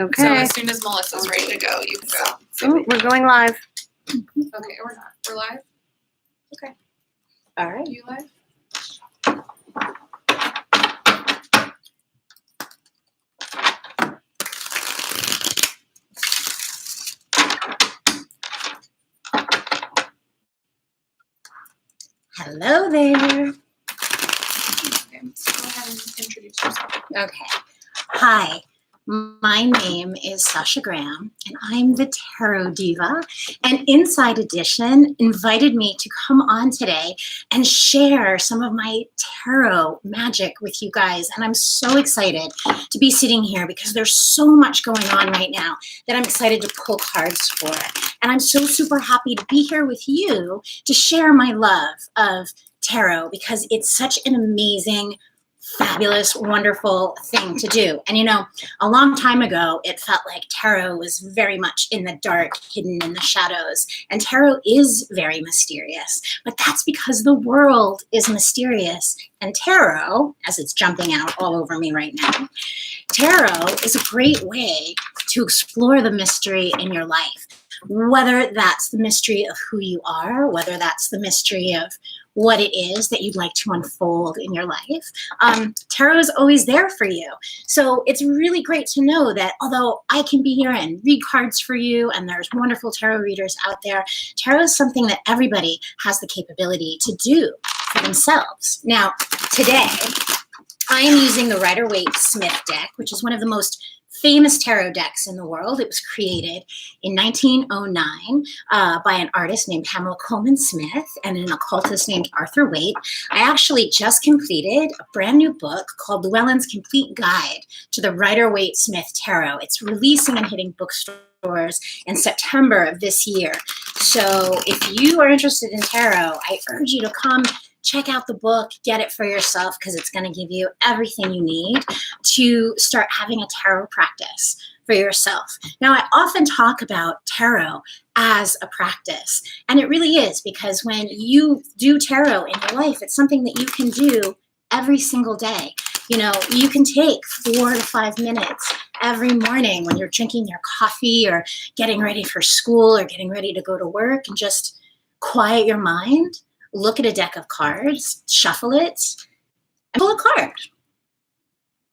Okay. So as soon as Melissa's ready to go, you can go. Oh, we're going live. Okay, we're not. We're live? Okay. All right. Are you live? Hello there. Okay, so go ahead and introduce yourself. Okay. Hi. My name is Sasha Graham, and I'm the Tarot Diva. And Inside Edition invited me to come on today and share some of my tarot magic with you guys. And I'm so excited to be sitting here because there's so much going on right now that I'm excited to pull cards for. And I'm so super happy to be here with you to share my love of tarot because it's such an amazing, fabulous, wonderful thing to do. And you know, a long time ago, it felt like tarot was very much in the dark, hidden in the shadows. And tarot is very mysterious, but that's because the world is mysterious. And tarot, as it's jumping out all over me right now, tarot is a great way to explore the mystery in your life. Whether that's the mystery of who you are, whether that's the mystery of what it is that you'd like to unfold in your life, tarot is always there for you. So it's really great to know that although I can be here and read cards for you, and there's wonderful tarot readers out there, tarot is something that everybody has the capability to do for themselves. Now, today, I am using the Rider-Waite-Smith deck, which is one of the most famous tarot decks in the world. It was created in 1909 by an artist named Pamela Colman Smith and an occultist named Arthur Waite. I actually just completed a brand new book called Llewellyn's Complete Guide to the Rider-Waite-Smith Tarot. It's releasing and hitting bookstores in September of this year. So if you are interested in tarot, I urge you to come check out the book, get it for yourself, because it's going to give you everything you need to start having a tarot practice for yourself. Now, I often talk about tarot as a practice, and it really is, because when you do tarot in your life, it's something that you can do every single day. You know, you can take 4 to 5 minutes every morning when you're drinking your coffee or getting ready for school or getting ready to go to work and just quiet your mind. Look at a deck of cards, shuffle it, and pull a card.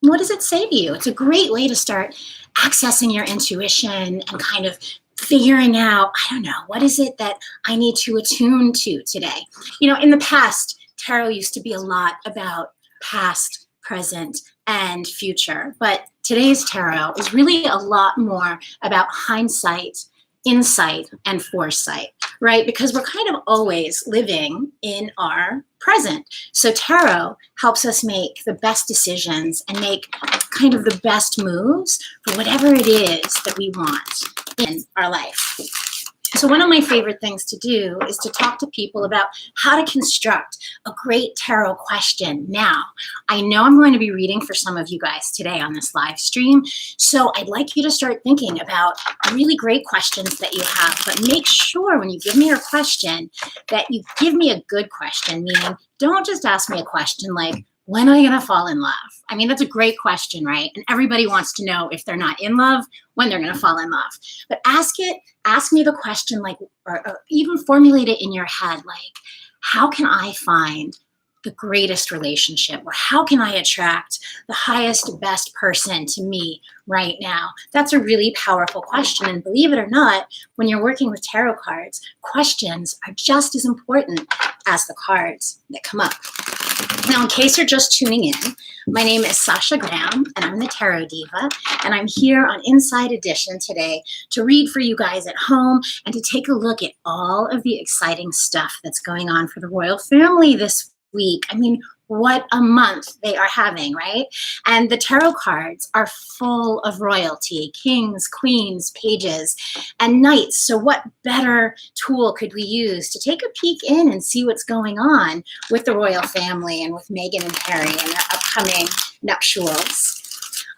What does it say to you? It's a great way to start accessing your intuition and kind of figuring out, I don't know, what is it that I need to attune to today? You know, in the past, tarot used to be a lot about past, present, and future. But today's tarot is really a lot more about hindsight, insight, and foresight, right? Because we're kind of always living in our present. So tarot helps us make the best decisions and make kind of the best moves for whatever it is that we want in our life. So one of my favorite things to do is to talk to people about how to construct a great tarot question. Now, I know I'm going to be reading for some of you guys today on this live stream, so I'd like you to start thinking about really great questions that you have, but make sure when you give me your question that you give me a good question, meaning don't just ask me a question like, when are you going to fall in love? I mean, that's a great question, right? And everybody wants to know if they're not in love, when they're going to fall in love. But ask me the question like, or even formulate it in your head like, how can I find the greatest relationship? Or how can I attract the highest, best person to me right now? That's a really powerful question. And believe it or not, when you're working with tarot cards, questions are just as important as the cards that come up. Now, in case you're just tuning in, my name is Sasha Graham, and I'm the Tarot Diva, and I'm here on Inside Edition today to read for you guys at home and to take a look at all of the exciting stuff that's going on for the royal family this week. I mean, what a month they are having, right? And the tarot cards are full of royalty, kings, queens, pages, and knights. So what better tool could we use to take a peek in and see what's going on with the royal family and with Meghan and Harry and their upcoming nuptials?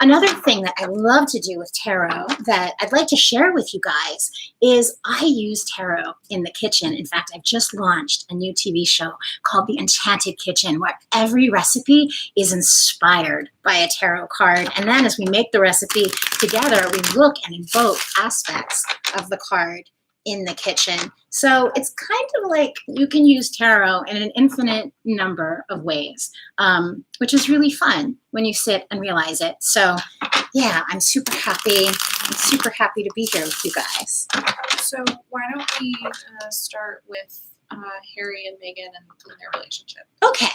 Another thing that I love to do with tarot that I'd like to share with you guys is I use tarot in the kitchen. In fact, I've just launched a new TV show called The Enchanted Kitchen, where every recipe is inspired by a tarot card. And then as we make the recipe together, we look and invoke aspects of the card in the kitchen. So it's kind of like you can use tarot in an infinite number of ways, which is really fun when you sit and realize it. So yeah, I'm super happy. I'm super happy to be here with you guys. So why don't we start with Harry and Meghan and their relationship? Okay,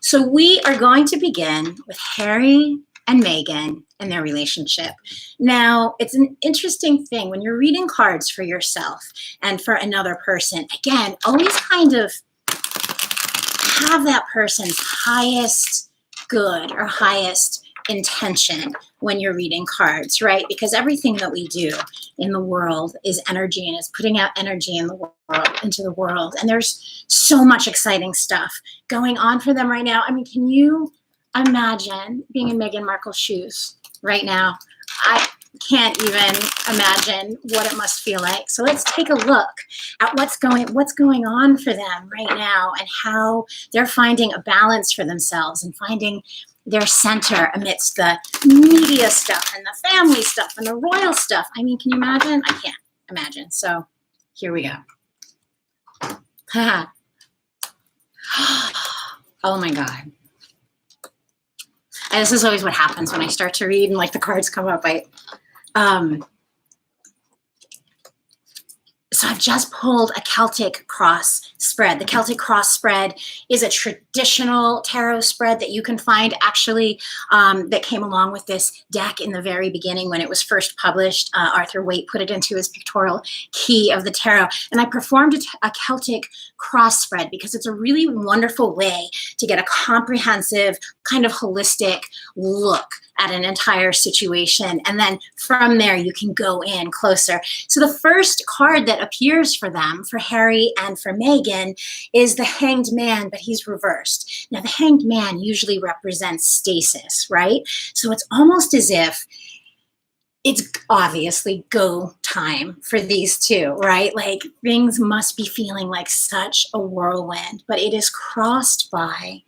so we are going to begin with Harry and Meghan and their relationship. Now, it's an interesting thing when you're reading cards for yourself and for another person. Again, always kind of have that person's highest good or highest intention when you're reading cards, right? Because everything that we do in the world is energy and is putting out energy in the world, into the world. And there's so much exciting stuff going on for them right now. I mean, can you imagine being in Meghan Markle's shoes right now? I can't even imagine what it must feel like. So let's take a look at what's going on for them right now and how they're finding a balance for themselves and finding their center amidst the media stuff and the family stuff and the royal stuff. I mean, can you imagine? I can't imagine. So here we go. Oh my God. And this is always what happens when I start to read and like the cards come up. So I've just pulled a Celtic cross spread. The Celtic cross spread is a traditional tarot spread that you can find actually that came along with this deck in the very beginning when it was first published. Arthur Waite put it into his pictorial key of the tarot. And I performed a Celtic cross spread because it's a really wonderful way to get a comprehensive kind of holistic look at an entire situation. And then from there, you can go in closer. So the first card that appears for them, for Harry and for Meghan, is the Hanged Man, but he's reversed. Now, the Hanged Man usually represents stasis, right? So it's almost as if it's obviously go time for these two, right? Like things must be feeling like such a whirlwind, but it is crossed by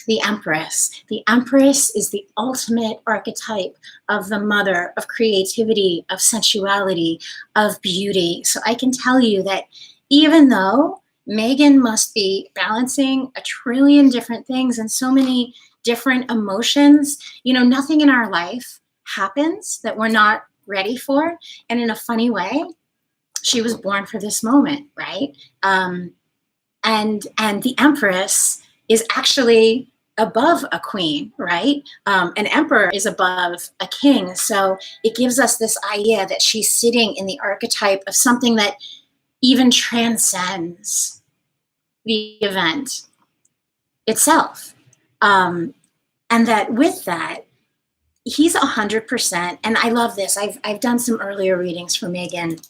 the Empress. The Empress is the ultimate archetype of the mother, of creativity, of sensuality, of beauty. So I can tell you that even though Meghan must be balancing a trillion different things and so many different emotions, you know, nothing in our life happens that we're not ready for. And in a funny way, she was born for this moment, right? And the Empress is actually above a queen, right? An emperor is above a king. So it gives us this idea that she's sitting in the archetype of something that even transcends the event itself. And that with that, he's 100%, and I love this. I've done some earlier readings for Meghan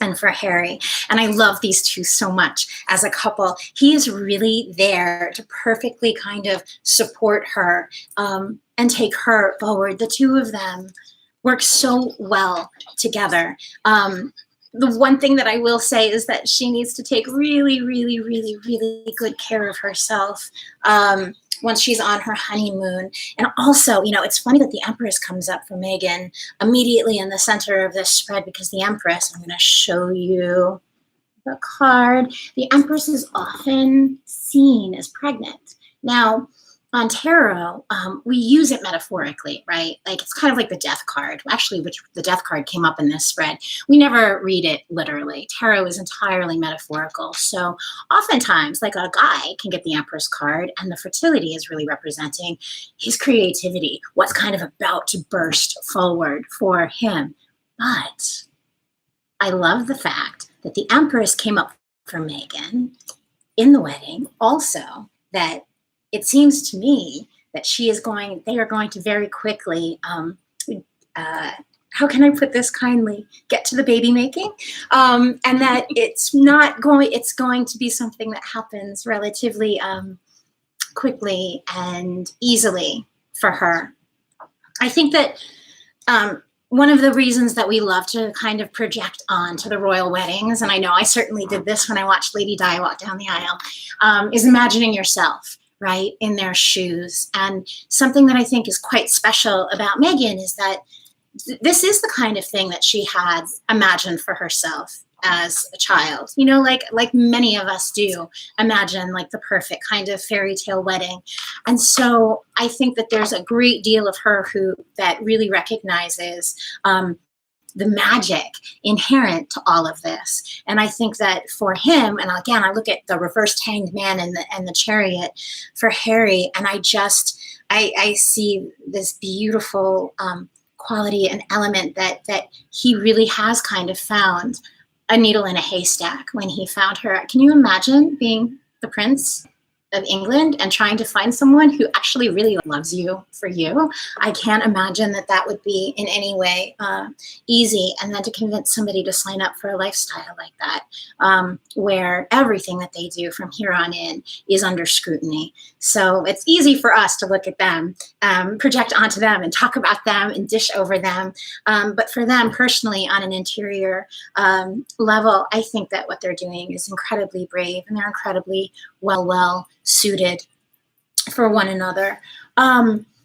and for Harry, and I love these two so much as a couple. He is really there to perfectly kind of support her and take her forward. The two of them work so well together. The one thing that I will say is that she needs to take really, really, really, really good care of herself once she's on her honeymoon. And also, you know, it's funny that the Empress comes up for Meghan immediately in the center of this spread, because the Empress, I'm going to show you the card. The Empress is often seen as pregnant. Now, on tarot, we use it metaphorically, right? Like it's kind of like the death card, actually, which the death card came up in this spread. We never read it literally. Tarot is entirely metaphorical. So oftentimes, like a guy can get the Empress card, and the fertility is really representing his creativity, what's kind of about to burst forward for him. But I love the fact that the Empress came up for Meghan in the wedding, also that it seems to me that they are going to very quickly, how can I put this kindly, get to the baby making, and that it's going to be something that happens relatively quickly and easily for her. I think that one of the reasons that we love to kind of project on to the royal weddings, and I know I certainly did this when I watched Lady Di walk down the aisle, is imagining yourself, right, in their shoes. And something that I think is quite special about Meghan is that this is the kind of thing that she had imagined for herself as a child, you know, like many of us do imagine like the perfect kind of fairy tale wedding. And so I think that there's a great deal of her that really recognizes the magic inherent to all of this. And I think that for him, and again, I look at the reversed hanged man and the chariot for Harry, and I see this beautiful quality and element that he really has kind of found a needle in a haystack when he found her. Can you imagine being the Prince of England and trying to find someone who actually really loves you for you? I can't imagine that would be in any way easy. And then to convince somebody to sign up for a lifestyle like that, where everything that they do from here on in is under scrutiny. So it's easy for us to look at them, project onto them and talk about them and dish over them. But for them personally on an interior level, I think that what they're doing is incredibly brave, and they're incredibly well suited for one another.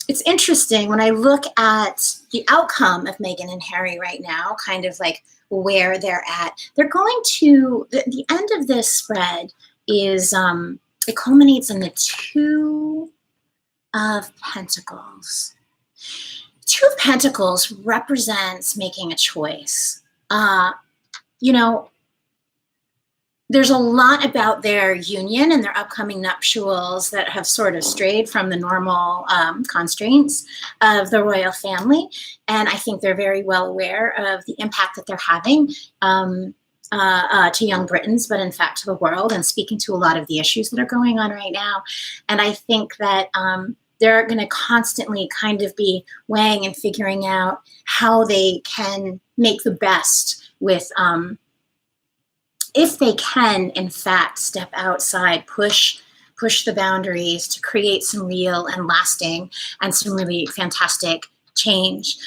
It's interesting when I look at the outcome of Meghan and Harry right now, kind of like where they're at. They're going to, the end of this spread is, it culminates in the Two of Pentacles. Two of Pentacles represents making a choice. You know, there's a lot about their union and their upcoming nuptials that have sort of strayed from the normal constraints of the royal family. And I think they're very well aware of the impact that they're having to young Britons, but in fact to the world, and speaking to a lot of the issues that are going on right now. And I think that they're going to constantly kind of be weighing and figuring out how they can make the best with if they can, in fact, step outside, push the boundaries to create some real and lasting and some really fantastic change.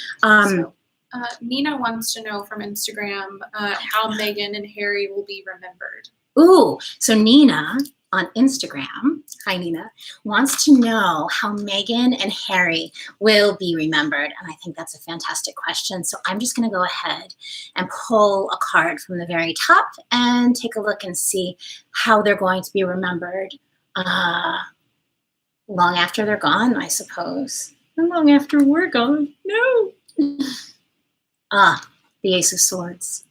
Nina wants to know from Instagram how Meghan and Harry will be remembered. Ooh, so Nina on Instagram, hi Nina, wants to know how Meghan and Harry will be remembered. And I think that's a fantastic question. So I'm just going to go ahead and pull a card from the very top and take a look and see how they're going to be remembered long after they're gone, I suppose. And long after we're gone. No. The Ace of Swords.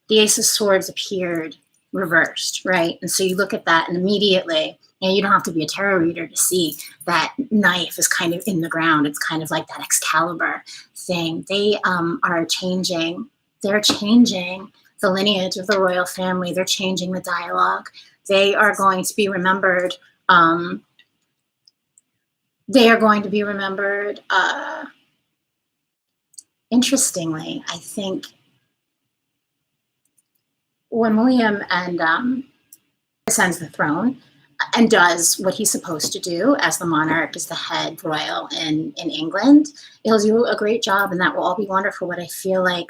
The Ace of Swords appeared reversed, right? And so you look at that and immediately, you don't have to be a tarot reader to see that knife is kind of in the ground. It's kind of like that Excalibur thing. They are changing. They're changing the lineage of the royal family. They're changing the dialogue. They are going to be remembered. They are going to be remembered. Interestingly, I think when William ascends the throne and does what he's supposed to do as the monarch, as the head royal in England, he'll do a great job, and that will all be wonderful. But I feel like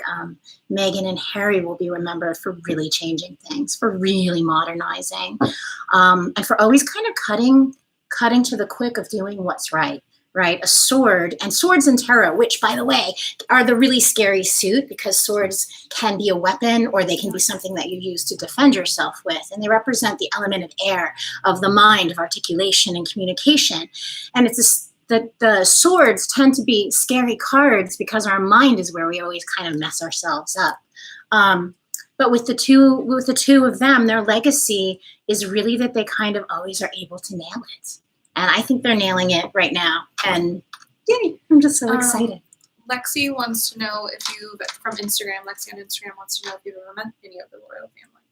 Meghan and Harry will be remembered for really changing things, for really modernizing, and for always kind of cutting to the quick of doing what's right. Right, a sword, and swords in tarot, which, by the way, are the really scary suit, because swords can be a weapon or they can be something that you use to defend yourself with, and they represent the element of air, of the mind, of articulation and communication. And it's the swords tend to be scary cards because our mind is where we always kind of mess ourselves up. But with the two of them, their legacy is really that they kind of always are able to nail it. And I think they're nailing it right now. And yay, I'm just so excited. Lexi wants to know from Instagram, Lexi on Instagram wants to know if you've ever met any of the royal family.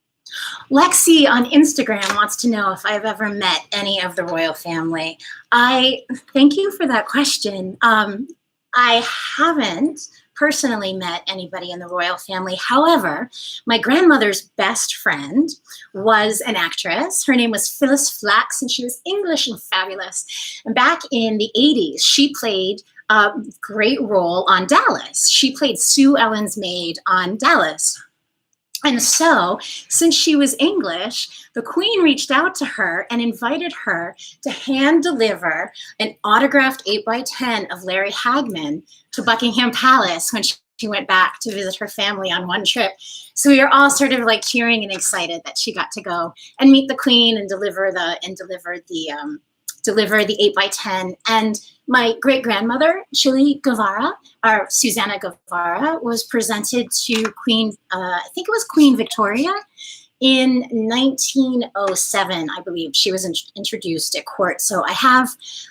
Lexi on Instagram wants to know if I've ever met any of the royal family. I thank you for that question. I haven't personally met anybody in the royal family. However, my grandmother's best friend was an actress. Her name was Phyllis Flax, and she was English and fabulous. And back in the 80s, she played great role on Dallas. She played Sue Ellen's maid on Dallas. And so, since she was English, the Queen reached out to her and invited her to hand deliver an autographed 8x10 of Larry Hagman to Buckingham Palace when she went back to visit her family on one trip. So we were all sort of like cheering and excited that she got to go and meet the Queen and deliver the 8x10. And my great grandmother, Chili Guevara, or Susanna Guevara, was presented to Queen, I think it was Queen Victoria in 1907, I believe. She was introduced at court. So I have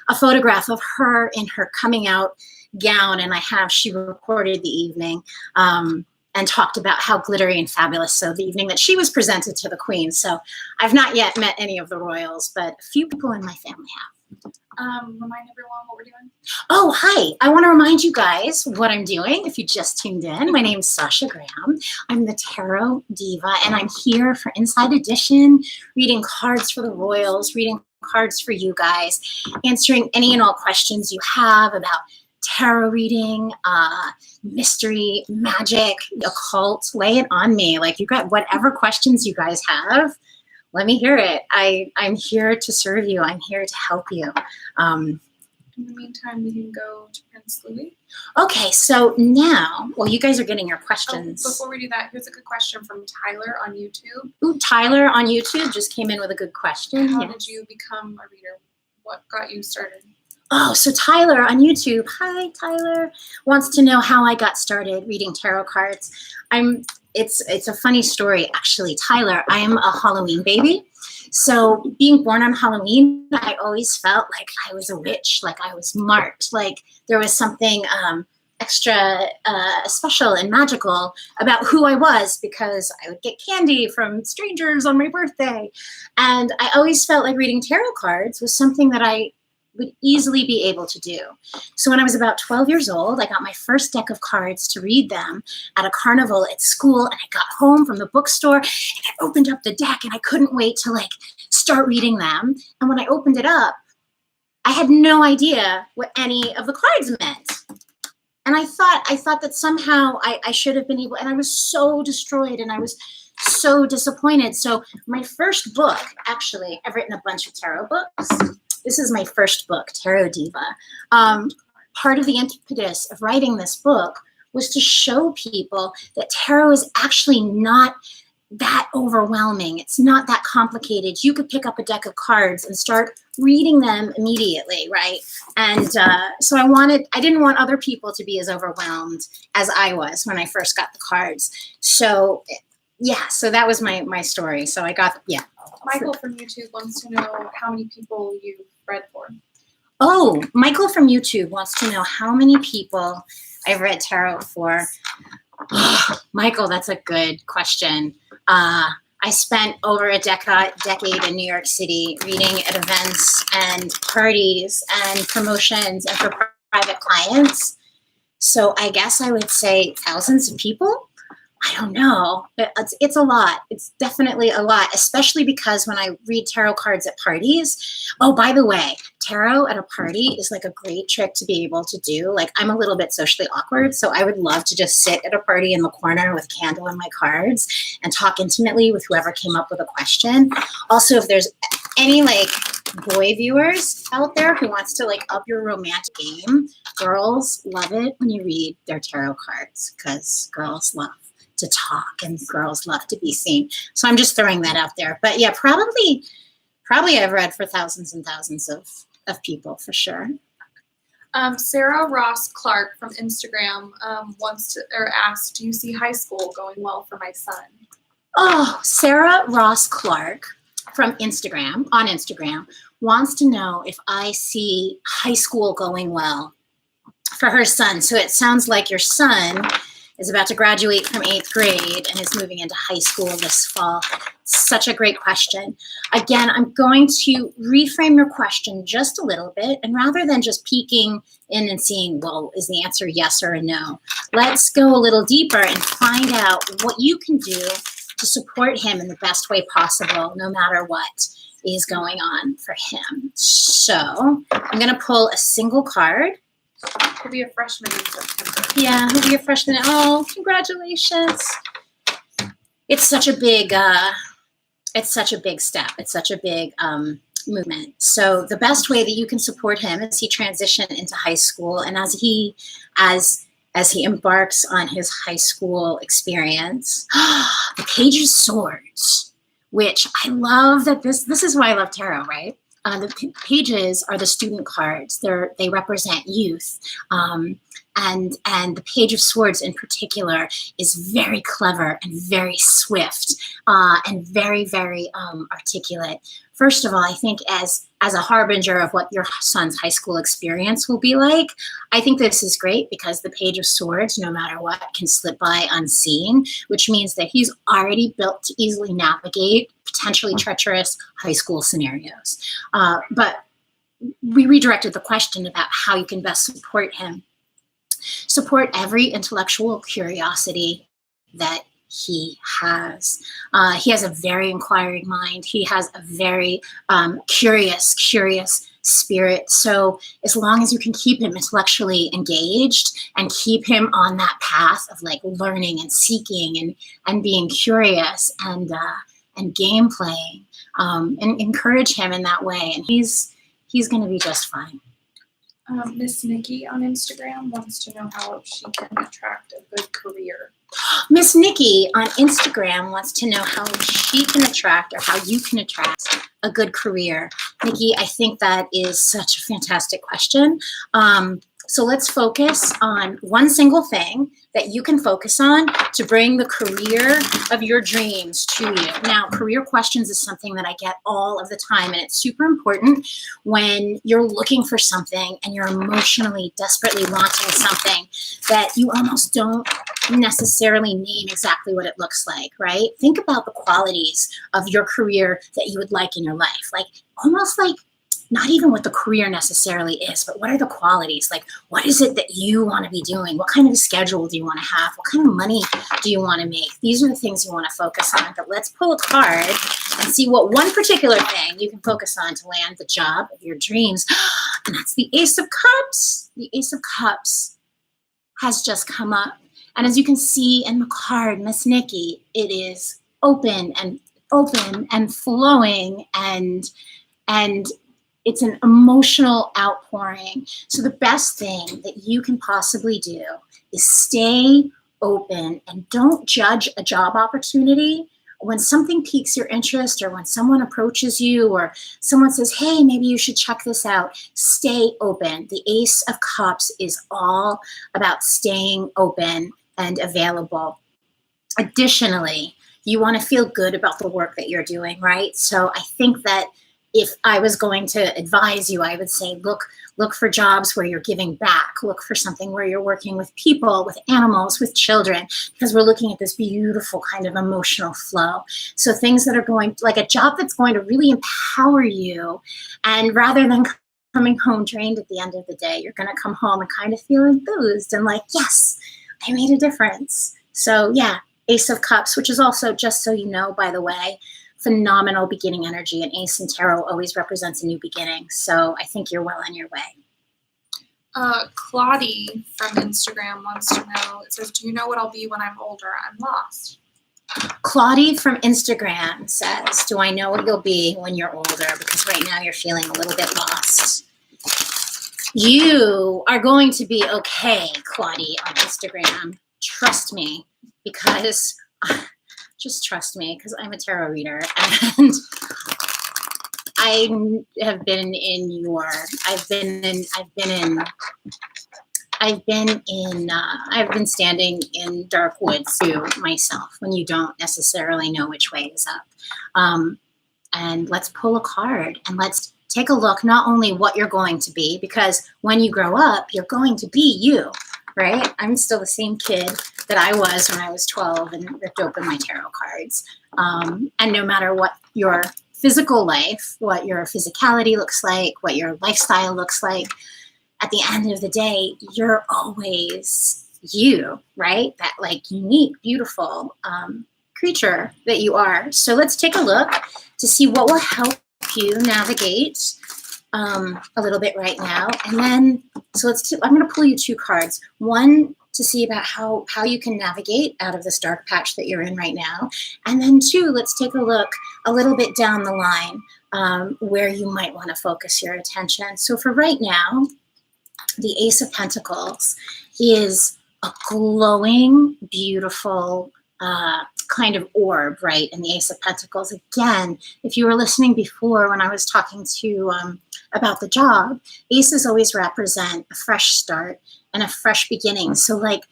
a photograph of her in her coming out gown, and she recorded the evening and talked about how glittery and fabulous so the evening that she was presented to the Queen. So I've not yet met any of the royals, but a few people in my family have. Remind everyone what we're doing. Oh, hi. I want to remind you guys what I'm doing if you just tuned in. My name's Sasha Graham. I'm the Tarot Diva, and I'm here for Inside Edition, reading cards for the royals, reading cards for you guys, answering any and all questions you have about tarot reading, mystery, magic, occult. Lay it on me. Like, you got whatever questions you guys have. Let me hear it. I'm here to serve you. I'm here to help you. In the meantime, we can go to Prince Louis. Okay, so now, well, you guys are getting your questions. Before we do that, here's a good question from Tyler on YouTube. Ooh, Tyler on YouTube just came in with a good question. How did you become a reader? What got you started? Oh, so Tyler on YouTube, hi Tyler, wants to know how I got started reading tarot cards. It's a funny story, actually. Tyler, I am a Halloween baby. So being born on Halloween, I always felt like I was a witch, like I was marked, like there was something extra special and magical about who I was, because I would get candy from strangers on my birthday. And I always felt like reading tarot cards was something that I would easily be able to do. So when I was about 12 years old, I got my first deck of cards to read them at a carnival at school, and I got home from the bookstore and I opened up the deck and I couldn't wait to start reading them. And when I opened it up, I had no idea what any of the cards meant. And I thought that somehow I should have been able, and I was so destroyed and I was so disappointed. So my first book, actually, I've written a bunch of tarot books. This is my first book, Tarot Diva. Part of the impetus of writing this book was to show people that tarot is actually not that overwhelming. It's not that complicated. You could pick up a deck of cards and start reading them immediately, right? And so I didn't want other people to be as overwhelmed as I was when I first got the cards. So yeah, so that was my story. So I got, yeah. Michael from YouTube wants to know how many people you've read for. Oh, Michael from YouTube wants to know how many people I've read tarot for. Oh, Michael, that's a good question. I spent over a decade in New York City reading at events and parties and promotions and for private clients. So I guess I would say thousands of people. I don't know. It's a lot. It's definitely a lot, especially because when I read tarot cards at parties. Oh, by the way, tarot at a party is like a great trick to be able to do. Like, I'm a little bit socially awkward, so I would love to just sit at a party in the corner with candle and my cards and talk intimately with whoever came up with a question. Also, if there's any boy viewers out there who wants to up your romantic game, girls love it when you read their tarot cards, because girls love to talk and girls love to be seen. So I'm just throwing that out there. But yeah, probably I've read for thousands and thousands of people for sure. Sarah Ross Clark from Instagram asked, do you see high school going well for my son? Oh, Sarah Ross Clark from Instagram, on Instagram, wants to know if I see high school going well for her son. So it sounds like your son is about to graduate from 8th grade and is moving into high school this fall. Such a great question. Again, I'm going to reframe your question just a little bit, and rather than just peeking in and seeing, well, is the answer yes or a no, let's go a little deeper and find out what you can do to support him in the best way possible, no matter what is going on for him. So I'm gonna pull a single card He'll be a freshman in September. Yeah, he'll be a freshman. Oh, congratulations. It's such a big step. It's such a big movement. So the best way that you can support him as he transitions into high school and as he embarks on his high school experience, the Page of Swords, which I love that this is why I love tarot, right? The pages are the student cards. They represent youth. And the Page of Swords in particular is very clever and very swift and very, very articulate. First of all, I think as a harbinger of what your son's high school experience will be like, I think this is great because the Page of Swords, no matter what, can slip by unseen, which means that he's already built to easily navigate potentially treacherous high school scenarios. But we redirected the question about how you can best support him. Support every intellectual curiosity that he has. He has a very inquiring mind. He has a very curious spirit. So as long as you can keep him intellectually engaged and keep him on that path of like learning and seeking and being curious and game playing, and encourage him in that way, and he's going to be just fine. Miss Nikki on Instagram wants to know how she can attract a good career. Miss Nikki on Instagram wants to know how she can attract or how you can attract a good career. Nikki, I think that is such a fantastic question. So let's focus on one single thing that you can focus on to bring the career of your dreams to you. Now, career questions is something that I get all of the time, and it's super important when you're looking for something and you're emotionally, desperately wanting something that you almost don't necessarily name exactly what it looks like, right? Think about the qualities of your career that you would like in your life, like almost like not even what the career necessarily is, but what are the qualities? Like, what is it that you want to be doing? What kind of schedule do you want to have? What kind of money do you want to make? These are the things you want to focus on. But let's pull a card and see what one particular thing you can focus on to land the job of your dreams. And that's the Ace of Cups. The Ace of Cups has just come up. And as you can see in the card, Miss Nikki, it is open and flowing and it's an emotional outpouring. So the best thing that you can possibly do is stay open and don't judge a job opportunity. When something piques your interest or when someone approaches you or someone says, hey, maybe you should check this out, stay open. The Ace of Cups is all about staying open and available. Additionally, you want to feel good about the work that you're doing, right? So I think that if I was going to advise you, I would say, look for jobs where you're giving back. Look for something where you're working with people, with animals, with children, because we're looking at this beautiful kind of emotional flow. So things that are going, like a job that's going to really empower you. And rather than coming home drained at the end of the day, you're going to come home and kind of feel enthused and like, yes, I made a difference. So yeah, Ace of Cups, which is also, just so you know, by the way, phenomenal beginning energy, and Ace in Tarot always represents a new beginning. So I think you're well on your way. Claudie from Instagram wants to know, it says, do you know what I'll be when I'm older? I'm lost. Claudie from Instagram says, do I know what you'll be when you're older? Because right now you're feeling a little bit lost. You are going to be okay, Claudie on Instagram. Trust me, because just trust me, because I'm a tarot reader and I have been I've been standing in dark woods too myself when you don't necessarily know which way is up. And let's pull a card and let's take a look, not only what you're going to be, because when you grow up, you're going to be you, right? I'm still the same kid that I was when I was 12 and ripped open my tarot cards. And no matter what your physical life, what your physicality looks like, what your lifestyle looks like, at the end of the day, you're always you, right? That like unique, beautiful creature that you are. So let's take a look to see what will help you navigate a little bit right now. And then, so I'm going to pull you 2 cards. One to see about how you can navigate out of this dark patch that you're in right now. And then 2, let's take a look a little bit down the line where you might want to focus your attention. So for right now, the Ace of Pentacles is a glowing, beautiful kind of orb, right? And the Ace of Pentacles, again, if you were listening before when I was talking to about the job, aces always represent a fresh start and a fresh beginning. So like,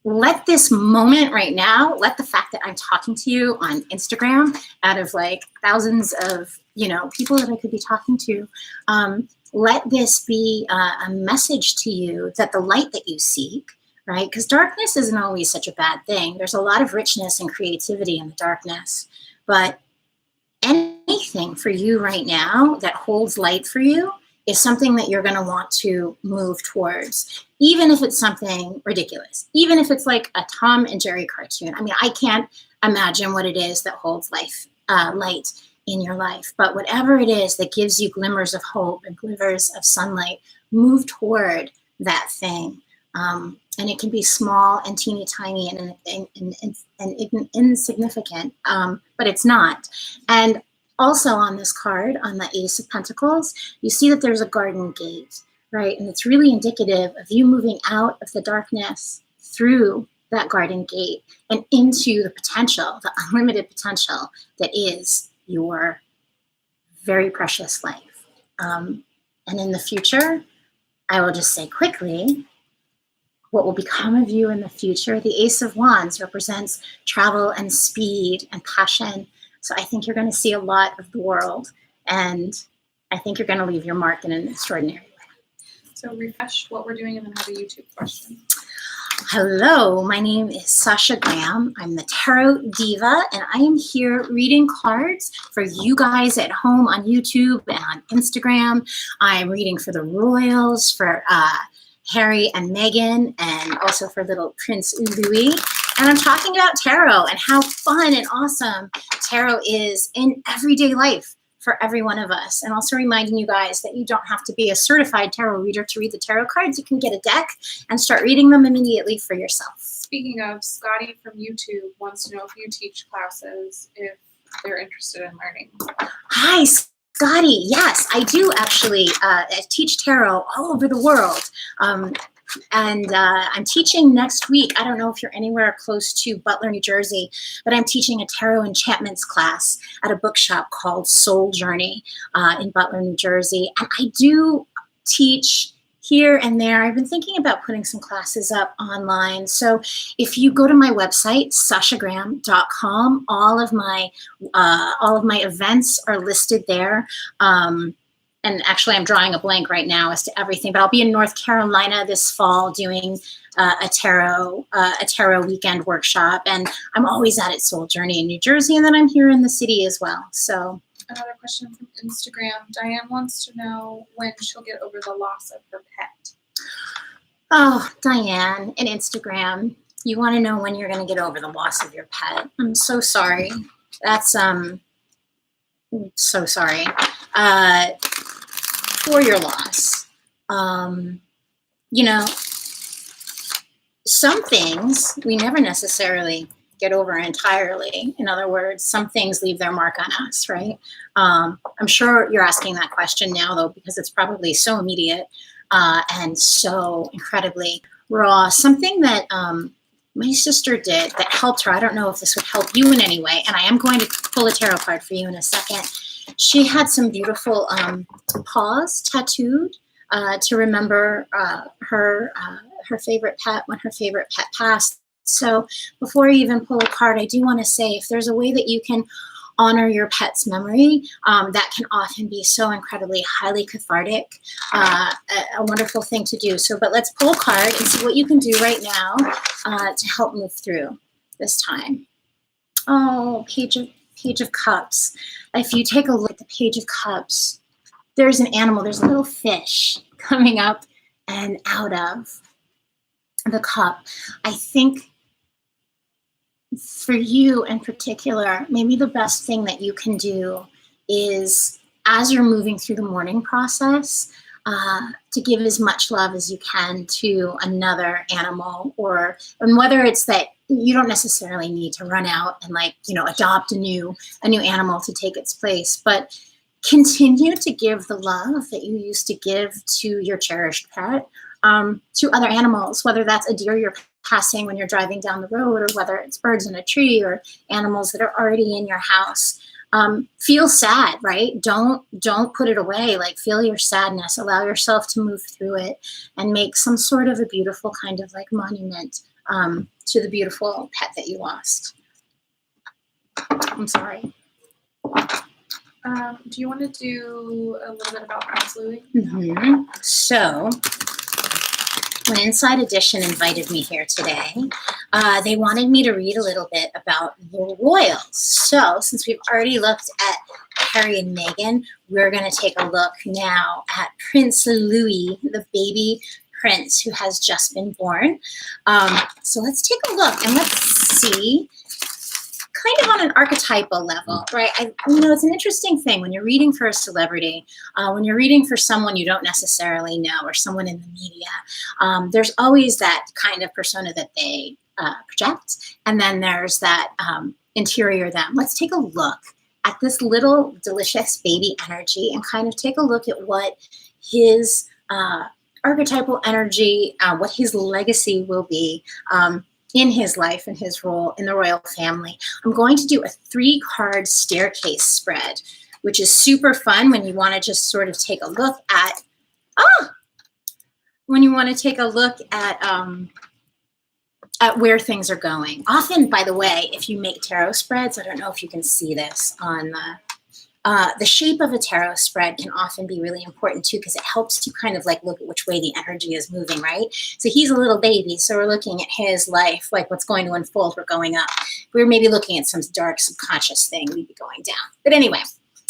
let this moment right now, let the fact that I'm talking to you on Instagram out of like thousands of, people that I could be talking to, let this be a message to you that the light that you seek, right? Because darkness isn't always such a bad thing. There's a lot of richness and creativity in the darkness, but anything for you right now that holds light for you is something that you're going to want to move towards, even if it's something ridiculous, even if it's like a Tom and Jerry cartoon. I mean, I can't imagine what it is that holds light in your life, but whatever it is that gives you glimmers of hope and glimmers of sunlight, move toward that thing. And it can be small and teeny tiny and insignificant, but it's not. And also on this card, on the Ace of Pentacles, you see that there's a garden gate, right? And it's really indicative of you moving out of the darkness through that garden gate and into the potential, the unlimited potential that is your very precious life. And in the future, I will just say quickly, what will become of you in the future. The Ace of Wands represents travel and speed and passion. So I think you're going to see a lot of the world, and I think you're going to leave your mark in an extraordinary way. So refresh what we're doing and then have a YouTube question. Hello, my name is Sasha Graham. I'm the Tarot Diva, and I am here reading cards for you guys at home on YouTube and on Instagram. I'm reading for the royals, for Harry and Meghan, and also for little Prince Louis. And I'm talking about tarot and how fun and awesome tarot is in everyday life for every one of us. And also reminding you guys that you don't have to be a certified tarot reader to read the tarot cards. You can get a deck and start reading them immediately for yourself. Speaking of, Scotty from YouTube wants to know if you teach classes, if they're interested in learning. Hi, Scotty. Yes, I do actually. I teach tarot all over the world. And I'm teaching next week. I don't know if you're anywhere close to Butler, New Jersey, but I'm teaching a tarot enchantments class at a bookshop called Soul Journey in Butler, New Jersey. And I do teach here and there. I've been thinking about putting some classes up online. So if you go to my website, sashagraham.com, all of my events are listed there. And actually, I'm drawing a blank right now as to everything. But I'll be in North Carolina this fall doing a tarot weekend workshop, and I'm always out at Soul Journey in New Jersey, and then I'm here in the city as well. So another question from Instagram. Diane wants to know when she'll get over the loss of her pet. Oh, Diane, in Instagram, you want to know when you're going to get over the loss of your pet. I'm so sorry. That's so sorry. For your loss. Some things we never necessarily get over entirely. In other words, some things leave their mark on us, right? I'm sure you're asking that question now, though, because it's probably so immediate and so incredibly raw. Something that my sister did that helped her. I don't know if this would help you in any way, and I am going to pull a tarot card for you in a second. She had some beautiful paws tattooed to remember her favorite pet when her favorite pet passed. So before I even pull a card, I do want to say if there's a way that you can honor your pet's memory, that can often be so incredibly highly cathartic, a wonderful thing to do. So, but let's pull a card and see what you can do right now to help move through this time. Oh, Page of Cups. If you take a look at the Page of Cups, there's an animal, there's a little fish coming up and out of the cup. I think for you in particular, maybe the best thing that you can do is as you're moving through the mourning process, to give as much love as you can to another animal, and whether it's that you don't necessarily need to run out and adopt a new animal to take its place, but continue to give the love that you used to give to your cherished pet, to other animals, whether that's a deer you're passing when you're driving down the road, or whether it's birds in a tree or animals that are already in your house. Feel sad, right? Don't put it away. Feel your sadness, allow yourself to move through it, and make some sort of a beautiful kind of monument to the beautiful pet that you lost. I'm sorry. Do you want to do a little bit about Prince Louis? Mm-hmm. So, when Inside Edition invited me here today, they wanted me to read a little bit about the royals. So, since we've already looked at Harry and Meghan, we're going to take a look now at Prince Louis, the baby prince who has just been born. So let's take a look and let's see, kind of on an archetypal level, right? It's an interesting thing when you're reading for a celebrity, when you're reading for someone you don't necessarily know or someone in the media, there's always that kind of persona that they project, and then there's that interior them. Let's take a look at this little delicious baby energy and kind of take a look at what his archetypal energy, what his legacy will be in his life and his role in the royal family. I'm going to do a 3-card staircase spread, which is super fun when you want to just sort of take a look at, where things are going. Often, by the way, if you make tarot spreads, I don't know if you can see this on the shape of a tarot spread can often be really important too, because it helps to kind of look at which way the energy is moving, right? So he's a little baby, so we're looking at his life, what's going to unfold. We're going up. We're maybe looking at some dark subconscious thing. We'd be going down. But anyway,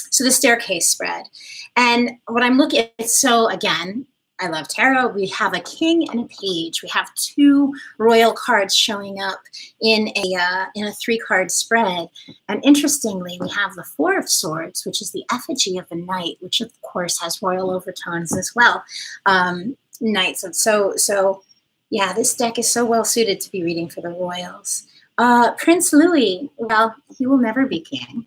so the staircase spread. And what I'm looking at, so again, I love tarot. We have a king and a page. We have 2 royal cards showing up in a 3-card spread. And interestingly, we have the 4 of Swords, which is the effigy of the knight, which of course has royal overtones as well. Knights. So yeah, this deck is so well suited to be reading for the royals. Prince Louis, well, he will never be king.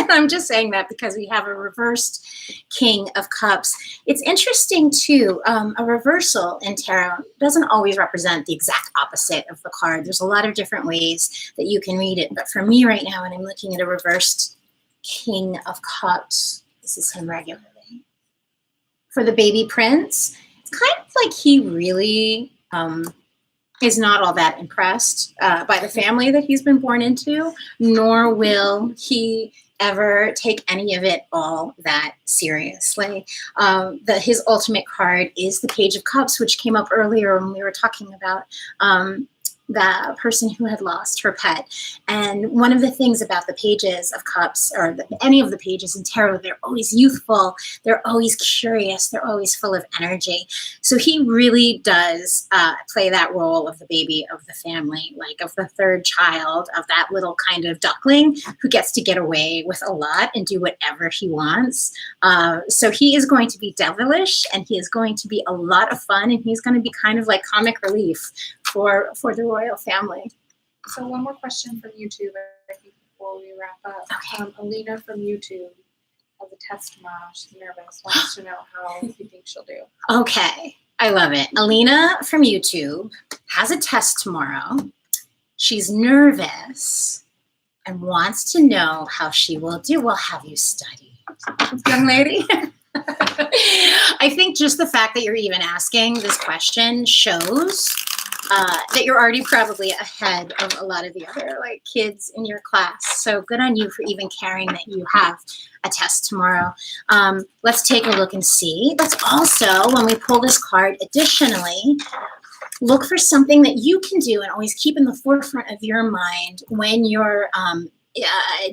I'm just saying that because we have a reversed King of Cups. It's interesting too, a reversal in tarot doesn't always represent the exact opposite of the card. There's a lot of different ways that you can read it. But for me right now, when I'm looking at a reversed King of Cups, this is him regularly. For the baby prince, it's kind of like he really is not all that impressed by the family that he's been born into, nor will he ever take any of it all that seriously. His ultimate card is the Page of Cups, which came up earlier when we were talking about the person who had lost her pet. And one of the things about the Pages of Cups, or any of the pages in tarot, they're always youthful, they're always curious, they're always full of energy. So he really does play that role of the baby of the family, of the 3rd child, of that little kind of duckling who gets to get away with a lot and do whatever he wants. So he is going to be devilish, and he is going to be a lot of fun, and he's going to be kind of like comic relief for the royal family. So one more question from YouTube, I think, before we wrap up. Okay. Alena from YouTube has a test tomorrow. She's nervous. Wants to know how you think she'll do. Okay, I love it. Alena from YouTube has a test tomorrow. She's nervous and wants to know how she will do. Well, have you studied, young lady? I think just the fact that you're even asking this question shows that you're already probably ahead of a lot of the other kids in your class. So good on you for even caring that you have a test tomorrow. Let's take a look and see. Let's also, when we pull this card, additionally, look for something that you can do and always keep in the forefront of your mind when you're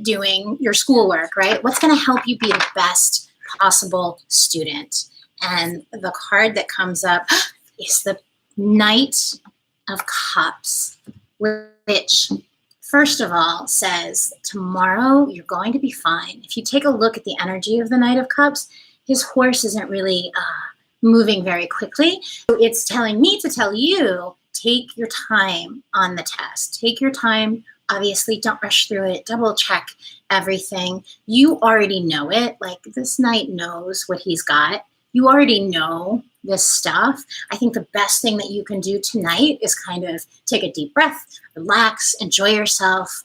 doing your schoolwork, right? What's going to help you be the best possible student? And the card that comes up is the Knight of Cups, which first of all, says tomorrow you're going to be fine. If you take a look at the energy of the Knight of Cups, his horse isn't really moving very quickly. So it's telling me to tell you, take your time on the test. Take your time. Obviously, don't rush through it. Double check everything. You already know it. Like, this Knight knows what he's got. You already know this stuff. I think the best thing that you can do tonight is kind of take a deep breath, relax, enjoy yourself,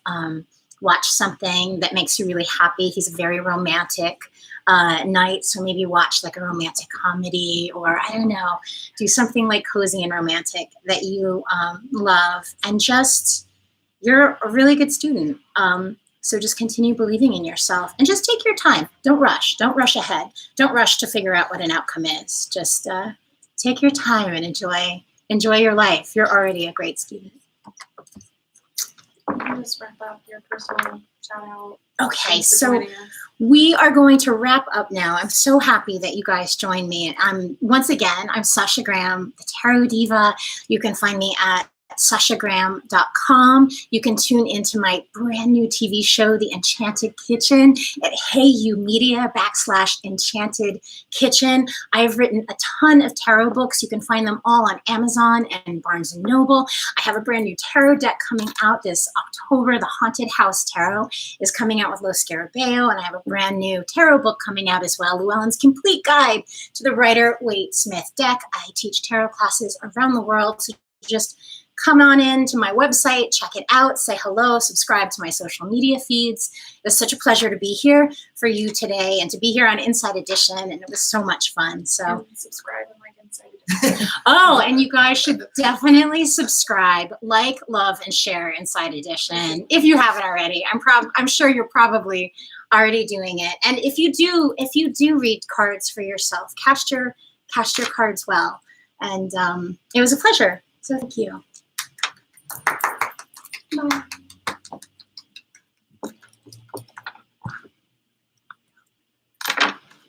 watch something that makes you really happy. He's a very romantic Knight, so maybe watch like a romantic comedy, or I don't know, do something like cozy and romantic that you love, and just, you're a really good student. So just continue believing in yourself and just take your time. Don't rush. Don't rush ahead. Don't rush to figure out what an outcome is. Just take your time and enjoy your life. You're already a great student. I'll just wrap up your personal shout out. Okay, so we are going to wrap up now. I'm so happy that you guys joined me. Once again, I'm Sasha Graham, the Tarot Diva. You can find me at SashaGraham.com. You can tune into my brand new TV show, The Enchanted Kitchen, at HeyU Media /Enchanted Kitchen. I've written a ton of tarot books. You can find them all on Amazon and Barnes & Noble. I have a brand new tarot deck coming out this October. The Haunted House Tarot is coming out with Lo Scarabeo, and I have a brand new tarot book coming out as well, Llewellyn's Complete Guide to the Rider-Waite-Smith Deck. I teach tarot classes around the world, so just come on in to my website, check it out, say hello, subscribe to my social media feeds. It was such a pleasure to be here for you today and to be here on Inside Edition, and it was so much fun. So and subscribe and like Inside Edition. Oh, and you guys should definitely subscribe, like, love, and share Inside Edition if you haven't already. I'm sure you're probably already doing it. And if you do read cards for yourself, cast your cards well. And it was a pleasure. So thank you. Bye.